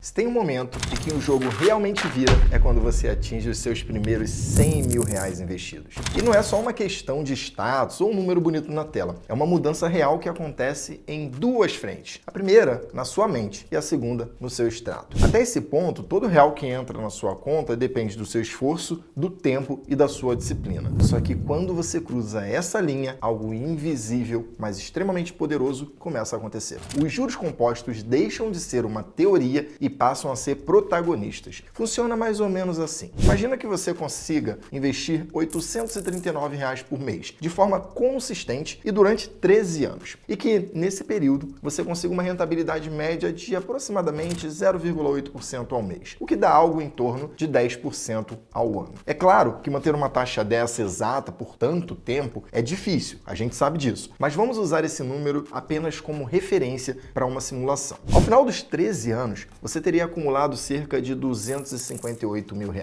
Se tem um momento em que o jogo realmente vira, é quando você atinge os seus primeiros 100 mil reais investidos. E não é só uma questão de status ou um número bonito na tela. É uma mudança real que acontece em duas frentes. A primeira, na sua mente, e a segunda, no seu extrato. Até esse ponto, todo real que entra na sua conta depende do seu esforço, do tempo e da sua disciplina. Só que quando você cruza essa linha, algo invisível, mas extremamente poderoso, começa a acontecer. Os juros compostos deixam de ser uma teoria e passam a ser protagonistas. Funciona mais ou menos assim. Imagina que você consiga investir R$ 839 por mês, de forma consistente e durante 13 anos. E que, nesse período, você consiga uma rentabilidade média de aproximadamente 0,8% ao mês, o que dá algo em torno de 10% ao ano. É claro que manter uma taxa dessa exata por tanto tempo é difícil, a gente sabe disso, mas vamos usar esse número apenas como referência para uma simulação. Ao final dos 13 anos, você teria acumulado cerca de R$ 258 mil.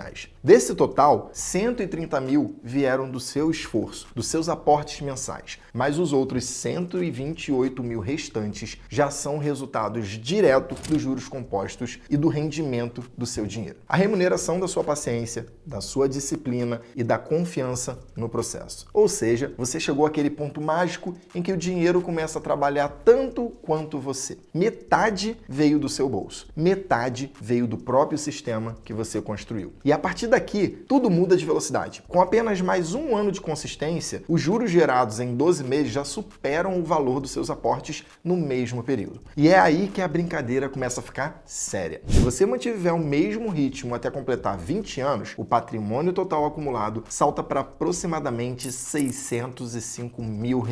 Desse total, 130 mil vieram do seu esforço, dos seus aportes mensais, mas os outros 128 mil restantes já são resultados diretos dos juros compostos e do rendimento do seu dinheiro. A remuneração da sua paciência, da sua disciplina e da confiança no processo. Ou seja, você chegou àquele ponto mágico em que o dinheiro começa a trabalhar tanto quanto você. Metade veio do seu bolso, metade veio do próprio sistema que você construiu. E a partir daqui, tudo muda de velocidade. Com apenas mais um ano de consistência, os juros gerados em 12 meses já superam o valor dos seus aportes no mesmo período. E é aí que a brincadeira começa a ficar séria. Se você mantiver o mesmo ritmo até completar 20 anos, o patrimônio total acumulado salta para aproximadamente R$ 605 mil,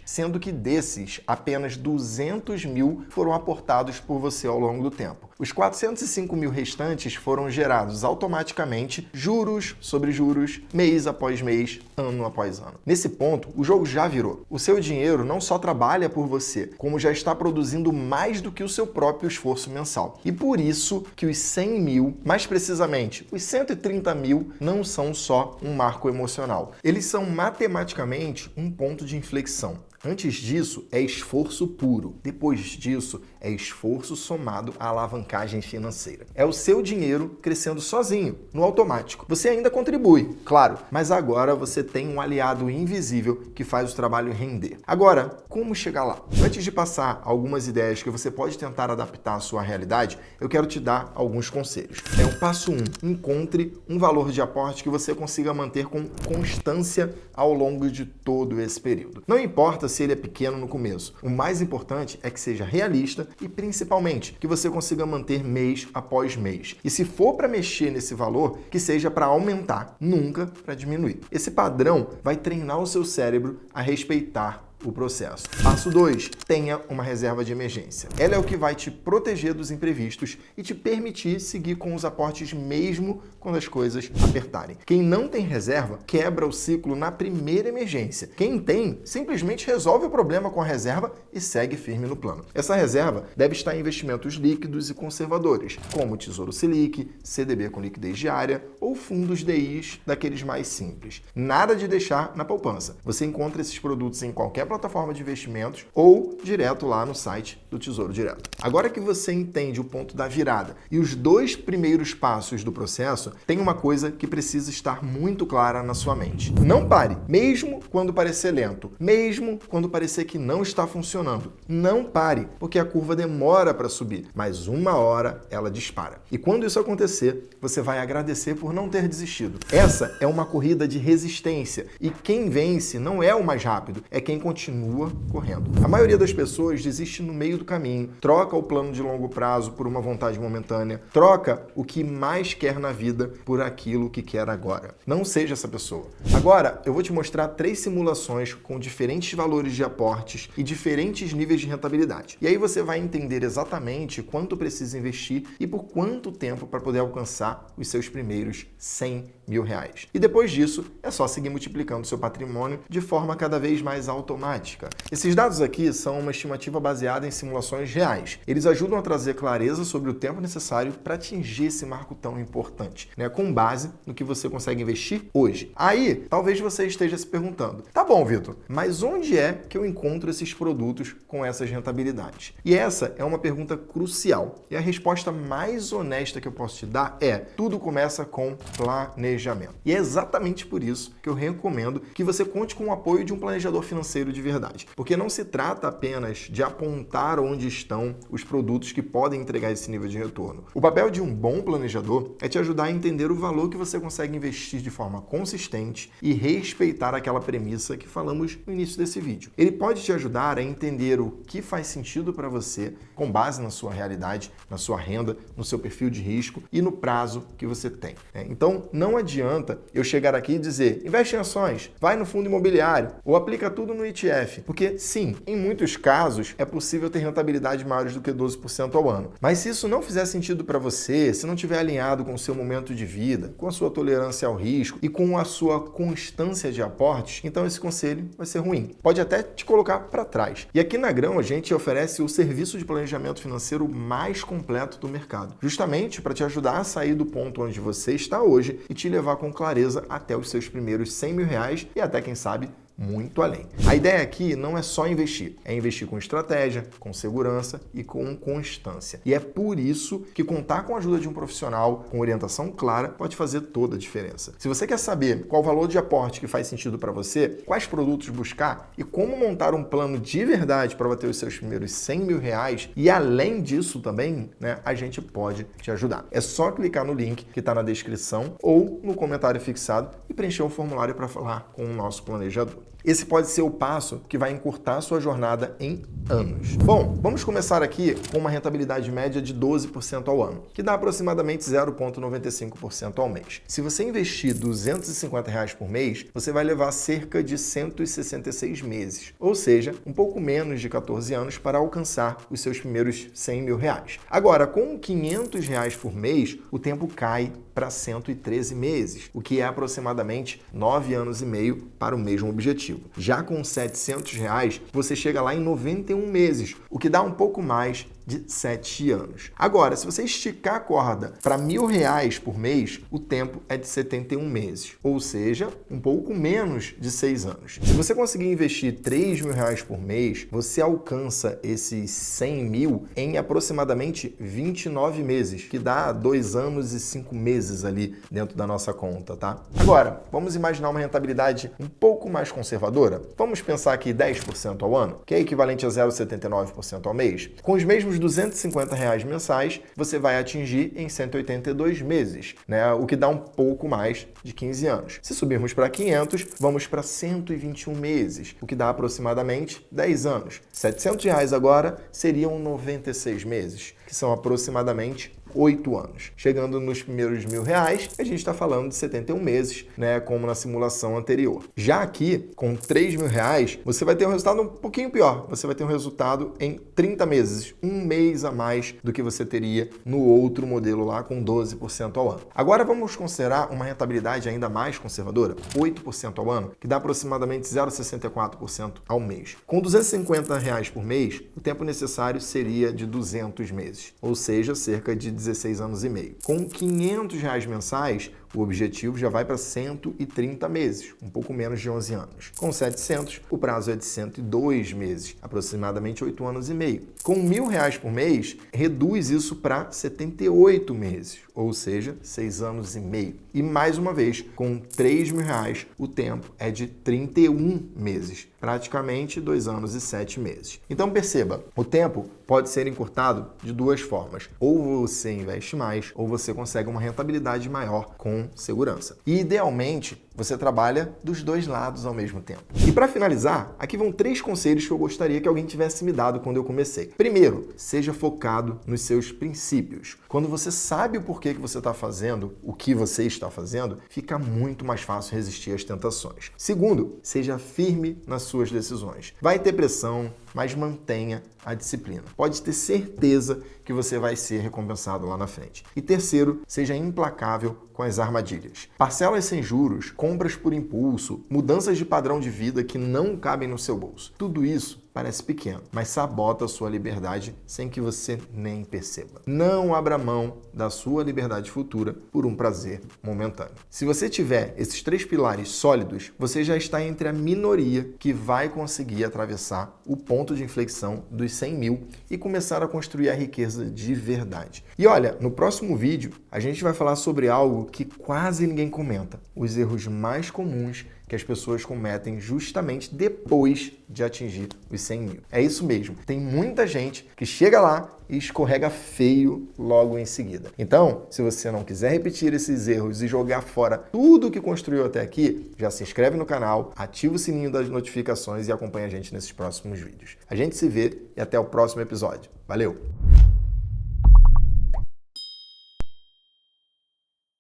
sendo que desses, apenas 200 mil foram aportados por você ao longo do tempo. Os 405 mil restantes foram gerados automaticamente, juros sobre juros, mês após mês, ano após ano. Nesse ponto, o jogo já virou. O seu dinheiro não só trabalha por você, como já está produzindo mais do que o seu próprio esforço mensal. E por isso que os 100 mil, mais precisamente, os 130 mil, não são só um marco emocional. Eles são matematicamente um ponto de inflexão. Antes disso, é esforço puro. Depois disso, é esforço somado à alavancagem financeira. É o seu dinheiro crescendo sozinho, no automático. Você ainda contribui, claro, mas agora você tem um aliado invisível que faz o trabalho render. Agora, como chegar lá? Antes de passar algumas ideias que você pode tentar adaptar à sua realidade, eu quero te dar alguns conselhos. É o passo 1. Encontre um valor de aporte que você consiga manter com constância ao longo de todo esse período. Não importa se ele é pequeno no começo. O mais importante é que seja realista e, principalmente, que você consiga manter mês após mês. E se for para mexer nesse valor, que seja para aumentar, nunca para diminuir. Esse padrão vai treinar o seu cérebro a respeitar o processo. Passo 2. Tenha uma reserva de emergência. Ela é o que vai te proteger dos imprevistos e te permitir seguir com os aportes mesmo quando as coisas apertarem. Quem não tem reserva quebra o ciclo na primeira emergência. Quem tem, simplesmente resolve o problema com a reserva e segue firme no plano. Essa reserva deve estar em investimentos líquidos e conservadores, como Tesouro Selic, CDB com liquidez diária ou fundos DIs daqueles mais simples. Nada de deixar na poupança. Você encontra esses produtos em qualquer plataforma de investimentos ou direto lá no site do Tesouro Direto. Agora que você entende o ponto da virada e os dois primeiros passos do processo, tem uma coisa que precisa estar muito clara na sua mente. Não pare, mesmo quando parecer lento, mesmo quando parecer que não está funcionando. Não pare, porque a curva demora para subir, mas uma hora ela dispara. E quando isso acontecer, você vai agradecer por não ter desistido. Essa é uma corrida de resistência e quem vence não é o mais rápido, é quem continua correndo. A maioria das pessoas desiste no meio do caminho, troca o plano de longo prazo por uma vontade momentânea, troca o que mais quer na vida por aquilo que quer agora. Não seja essa pessoa. Agora, eu vou te mostrar 3 simulações com diferentes valores de aportes e diferentes níveis de rentabilidade. E aí você vai entender exatamente quanto precisa investir e por quanto tempo para poder alcançar os seus primeiros 100 R$100.000. E depois disso, é só seguir multiplicando seu patrimônio de forma cada vez mais automática. Esses dados aqui são uma estimativa baseada em simulações reais. Eles ajudam a trazer clareza sobre o tempo necessário para atingir esse marco tão importante, né? Com base no que você consegue investir hoje. Aí, talvez você esteja se perguntando, tá bom, Vitor, mas onde é que eu encontro esses produtos com essas rentabilidades? E essa é uma pergunta crucial. E a resposta mais honesta que eu posso te dar é: tudo começa com planejamento. E é exatamente por isso que eu recomendo que você conte com o apoio de um planejador financeiro de verdade. Porque não se trata apenas de apontar onde estão os produtos que podem entregar esse nível de retorno. O papel de um bom planejador é te ajudar a entender o valor que você consegue investir de forma consistente e respeitar aquela premissa que falamos no início desse vídeo. Ele pode te ajudar a entender o que faz sentido para você com base na sua realidade, na sua renda, no seu perfil de risco e no prazo que você tem. Então, não adianta eu chegar aqui e dizer: investe em ações, vai no fundo imobiliário ou aplica tudo no ETF. Porque, sim, em muitos casos é possível ter rentabilidade maiores do que 12% ao ano. Mas se isso não fizer sentido para você, se não estiver alinhado com o seu momento de vida, com a sua tolerância ao risco e com a sua constância de aportes, então esse conselho vai ser ruim. Pode até te colocar para trás. E aqui na Grão a gente oferece o serviço de planejamento financeiro mais completo do mercado, justamente para te ajudar a sair do ponto onde você está hoje e te levar com clareza até os seus primeiros R$100.000 e até, quem sabe, muito além. A ideia aqui não é só investir, é investir com estratégia, com segurança e com constância. E é por isso que contar com a ajuda de um profissional com orientação clara pode fazer toda a diferença. Se você quer saber qual o valor de aporte que faz sentido para você, quais produtos buscar e como montar um plano de verdade para bater os seus primeiros R$100.000 e além disso também, né, a gente pode te ajudar. É só clicar no link que está na descrição ou no comentário fixado e preencher um formulário para falar com o nosso planejador. Esse pode ser o passo que vai encurtar sua jornada em anos. Bom, vamos começar aqui com uma rentabilidade média de 12% ao ano, que dá aproximadamente 0,95% ao mês. Se você investir R$250 por mês, você vai levar cerca de 166 meses, ou seja, um pouco menos de 14 anos para alcançar os seus primeiros R$100.000. Agora, com R$500 por mês, o tempo cai para 113 meses, o que é aproximadamente 9 anos e meio para o mesmo objetivo. Já com R$700, você chega lá em 91 meses, o que dá um pouco mais de 7 anos. Agora, se você esticar a corda para R$1.000 por mês, o tempo é de 71 meses, ou seja, um pouco menos de 6 anos. Se você conseguir investir R$3.000 por mês, você alcança esses 100 mil em aproximadamente 29 meses, que dá 2 anos e 5 meses ali dentro da nossa conta, tá? Agora, vamos imaginar uma rentabilidade um pouco mais conservadora? Vamos pensar aqui 10% ao ano, que é equivalente a 0,79% ao mês. Com os mesmos R$250 mensais, você vai atingir em 182 meses, né? O que dá um pouco mais de 15 anos. Se subirmos para 500, vamos para 121 meses, o que dá aproximadamente 10 anos. R$700 agora seriam 96 meses, que são aproximadamente 8 anos. Chegando nos primeiros R$1.000, a gente está falando de 71 meses, né, como na simulação anterior. Já aqui, com R$3.000, você vai ter um resultado um pouquinho pior. Você vai ter um resultado em 30 meses, um mês a mais do que você teria no outro modelo lá com 12% ao ano. Agora vamos considerar uma rentabilidade ainda mais conservadora, 8% ao ano, que dá aproximadamente 0,64% ao mês. Com R$250 por mês, o tempo necessário seria de 200 meses, ou seja, cerca de 16 anos e meio. Com R$500 mensais, o objetivo já vai para 130 meses, um pouco menos de 11 anos. Com 700, o prazo é de 102 meses, aproximadamente 8 anos e meio. Com R$1.000 por mês, reduz isso para 78 meses, ou seja, 6 anos e meio. E mais uma vez, com R$3.000, o tempo é de 31 meses, praticamente 2 anos e 7 meses. Então perceba, o tempo pode ser encurtado de duas formas. Ou você investe mais, ou você consegue uma rentabilidade maior com segurança. E idealmente, você trabalha dos dois lados ao mesmo tempo. E para finalizar, aqui vão 3 conselhos que eu gostaria que alguém tivesse me dado quando eu comecei. Primeiro, seja focado nos seus princípios. Quando você sabe o porquê que você está fazendo, o que você está fazendo, fica muito mais fácil resistir às tentações. Segundo, seja firme nas suas decisões. Vai ter pressão, mas mantenha a disciplina. Pode ter certeza que você vai ser recompensado lá na frente. E terceiro, seja implacável com as armadilhas. Parcelas sem juros, compras por impulso, mudanças de padrão de vida que não cabem no seu bolso. Tudo isso parece pequeno, mas sabota a sua liberdade sem que você nem perceba. Não abra mão da sua liberdade futura por um prazer momentâneo. Se você tiver esses 3 pilares sólidos, você já está entre a minoria que vai conseguir atravessar o ponto de inflexão dos 100 mil e começar a construir a riqueza de verdade. E olha, no próximo vídeo a gente vai falar sobre algo que quase ninguém comenta: os erros mais comuns que as pessoas cometem justamente depois de atingir os 100 mil. É isso mesmo, tem muita gente que chega lá e escorrega feio logo em seguida. Então, se você não quiser repetir esses erros e jogar fora tudo que construiu até aqui, já se inscreve no canal, ativa o sininho das notificações e acompanha a gente nesses próximos vídeos. A gente se vê e até o próximo episódio. Valeu!